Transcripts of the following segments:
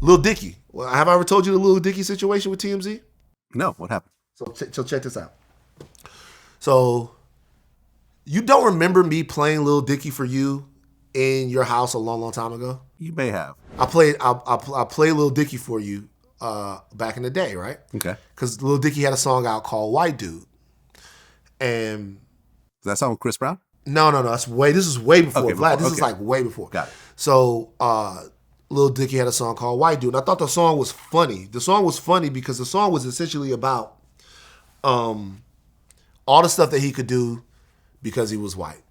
Lil Dicky. Well, have I ever told you the Lil Dicky situation with TMZ? No, what happened? So check this out. So you don't remember me playing Lil Dicky for you in your house a long, long time ago? You may have. I played Lil Dicky for you back in the day, right? Okay. Because Lil Dicky had a song out called White Dude. And Is that song with Chris Brown? no, this is way before. Okay, Vlad, this okay. is like way before. Got it. So Lil Dicky had a song called White Dude. And I thought the song was funny. The song was funny because the song was essentially about all the stuff that he could do because he was white.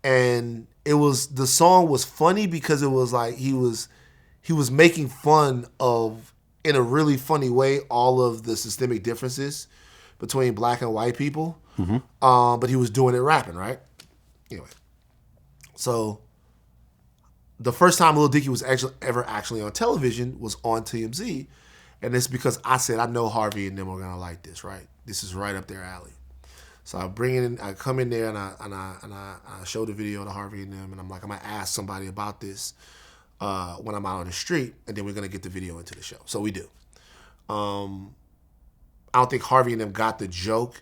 And the song was funny because it was like he was making fun of, in a really funny way, all of the systemic differences between black and white people. Mm-hmm. But he was doing it rapping, right? Anyway. So the first time Lil Dicky was actually on television was on TMZ. And it's because I said, I know Harvey and them are gonna like this, right? This is right up their alley. So I come in there and I show the video to Harvey and them, and I'm like, I'm gonna ask somebody about this when I'm out on the street, and then we're gonna get the video into the show. So we do. I don't think Harvey and them got the joke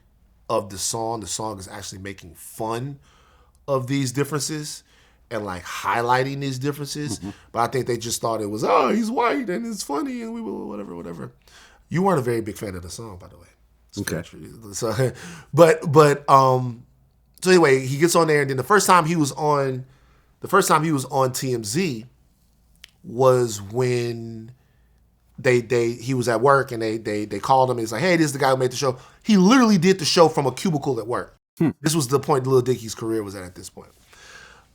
of the song. The song is actually making fun of these differences and like highlighting these differences. Mm-hmm. But I think they just thought it was, oh, he's white and it's funny and we will whatever. You weren't a very big fan of the song, by the way. Okay. So, so anyway, he gets on there, and then the first time he was on TMZ was when he was at work, and they called him and he's like, hey, this is the guy who made the show. He literally did the show from a cubicle at work. This was the point Lil Dicky's career was at this point.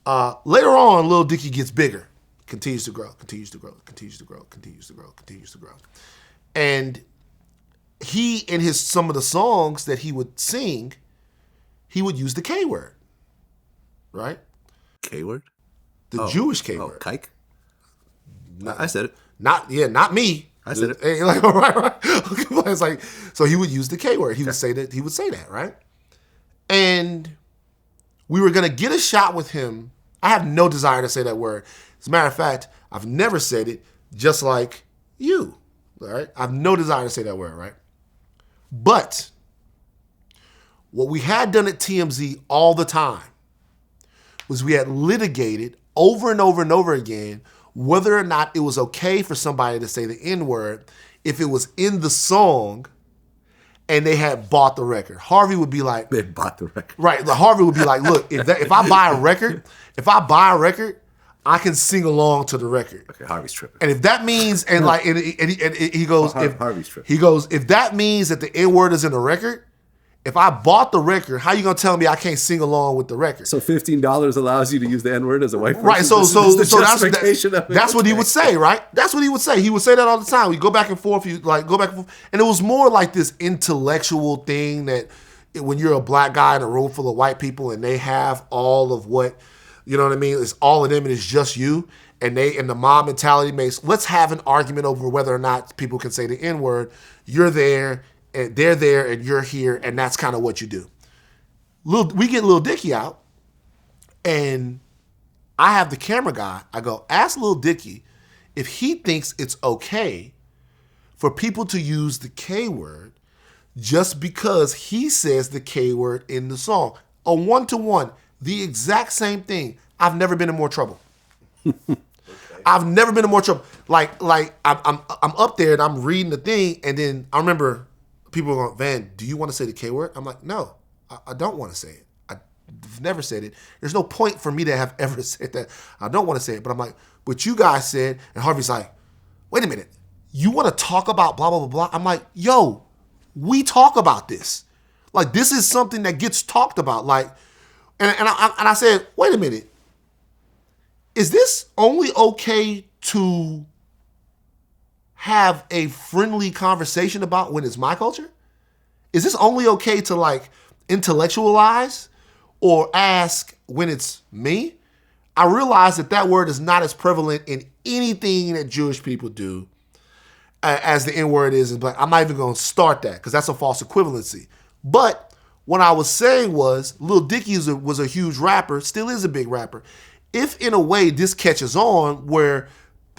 Later on, Lil Dicky gets bigger, continues to grow. And he, in some of the songs that he would sing, he would use the K word, right? K word? The Jewish K word. Kike? I said it. Not me. I said it. Like, right. It's like, so he would use the K word. He would say that, right? And we were gonna get a shot with him. I have no desire to say that word. As a matter of fact, I've never said it, just like you. All right? I have no desire to say that word, right? But what we had done at TMZ all the time was we had litigated over and over and over again whether or not it was okay for somebody to say the N-word if it was in the song and they had bought the record. Harvey would be like... They bought the record. Right. Harvey would be like, look, if I buy a record, I can sing along to the record. Okay, Harvey's tripping. And if that means, and he goes, Harvey's tripping. He goes, if that means that the N-word is in the record, if I bought the record, how you gonna tell me I can't sing along with the record? So $15 allows you to use the N-word as a white person? Right, so that's what he would say, right? That's what he would say. He would say that all the time. We go back and forth, and it was more like this intellectual thing that when you're a black guy in a room full of white people and they have all of what, you know what I mean? It's all of them and it's just you. And the mob mentality makes, let's have an argument over whether or not people can say the N-word. You're there, and they're there, and you're here, and that's kind of what you do. We get Lil Dicky out, and I have the camera guy. I go, ask Lil Dicky if he thinks it's okay for people to use the K word just because he says the K word in the song. A one-to-one, the exact same thing. I've never been in more trouble. I've never been in more trouble. Like I'm up there and I'm reading the thing, and then I remember people are going, Van, do you want to say the K word? I'm like, no, I don't want to say it. I've never said it. There's no point for me to have ever said that. I don't want to say it. But I'm like, but you guys said, and Harvey's like, wait a minute, you want to talk about blah, blah, blah, blah? I'm like, yo, we talk about this. Like, this is something that gets talked about. Like, and I said, wait a minute, is this only okay to have a friendly conversation about when it's my culture? Is this only okay to like intellectualize or ask when it's me? I realize that word is not as prevalent in anything that Jewish people do as the N-word is in black. I'm not even going to start that because that's a false equivalency. But what I was saying was Lil Dicky was a huge rapper, still is a big rapper. If in a way this catches on where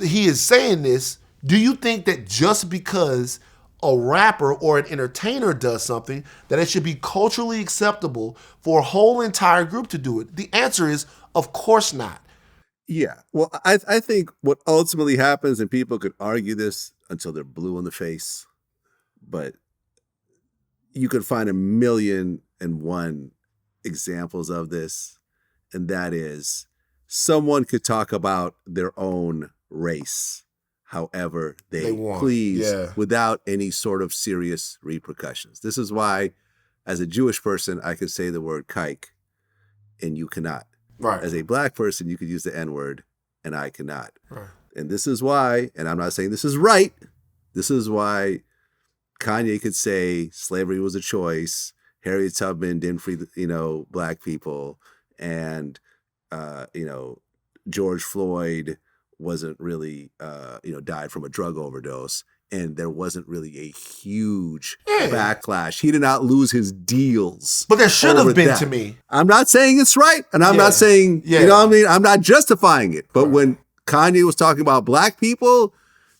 he is saying this, Do you think that just because a rapper or an entertainer does something, that it should be culturally acceptable for a whole entire group to do it? The answer is, of course not. Yeah. Well, I think what ultimately happens, and people could argue this until they're blue in the face, but you could find 1,000,001 examples of this, and that is someone could talk about their own race however they please, without any sort of serious repercussions. This is why, as a Jewish person, I could say the word kike and you cannot. Right. As a black person, you could use the N-word and I cannot. Right. And this is why, and I'm not saying this is right, this is why Kanye could say slavery was a choice, Harriet Tubman didn't free black people, and George Floyd wasn't really died from a drug overdose, and there wasn't really a huge backlash. He did not lose his deals. But there should have been to me. I'm not saying it's right, and I'm not saying, you know what I mean? I'm not justifying it. But when Kanye was talking about black people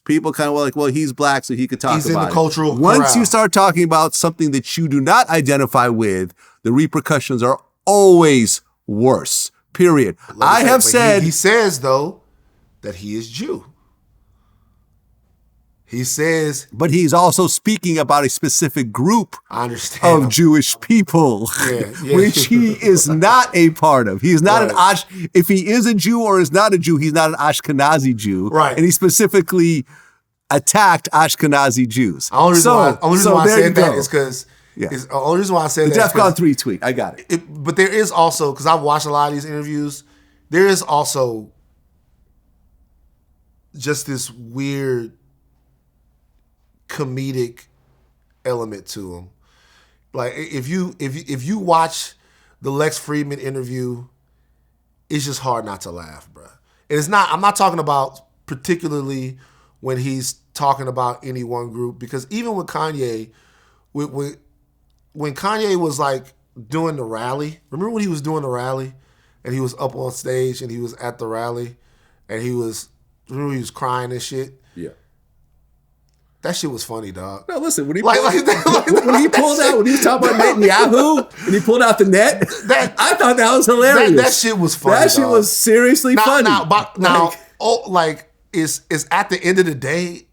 kind of were like, well, he's black, so he could talk about it. He's in the cultural Once corral. you start talking about something that you do not identify with, the repercussions are always worse, period. I have said... He says, though, that he is Jew. He says... But he's also speaking about a specific group of Jewish people, which he is not a part of. He is not if he is a Jew or is not a Jew, he's not an Ashkenazi Jew. Right. And he specifically attacked Ashkenazi Jews. The only reason why I said that is because... The only reason why I said that is DEFCON 3 tweet. I got it. But there is also, because I've watched a lot of these interviews, there is also just this weird comedic element to him. Like if you watch the Lex Friedman interview, it's just hard not to laugh, bro. And it's not. I'm not talking about particularly when he's talking about any one group, because even with Kanye, when Kanye was like doing the rally, remember when he was doing the rally and he was up on stage and he was at the rally and he was crying and shit? Yeah. That shit was funny, dog. No, listen, when he when he pulled out, when he was talking about Netanyahu, and he pulled out the net, I thought that was hilarious. That shit was funny. That shit was seriously funny. Is at the end of the day,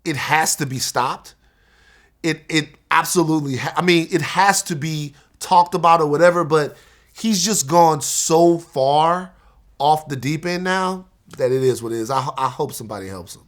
it has to be stopped. It absolutely, it has to be talked about or whatever, but he's just gone so far off the deep end now that it is what it is. I hope somebody helps him.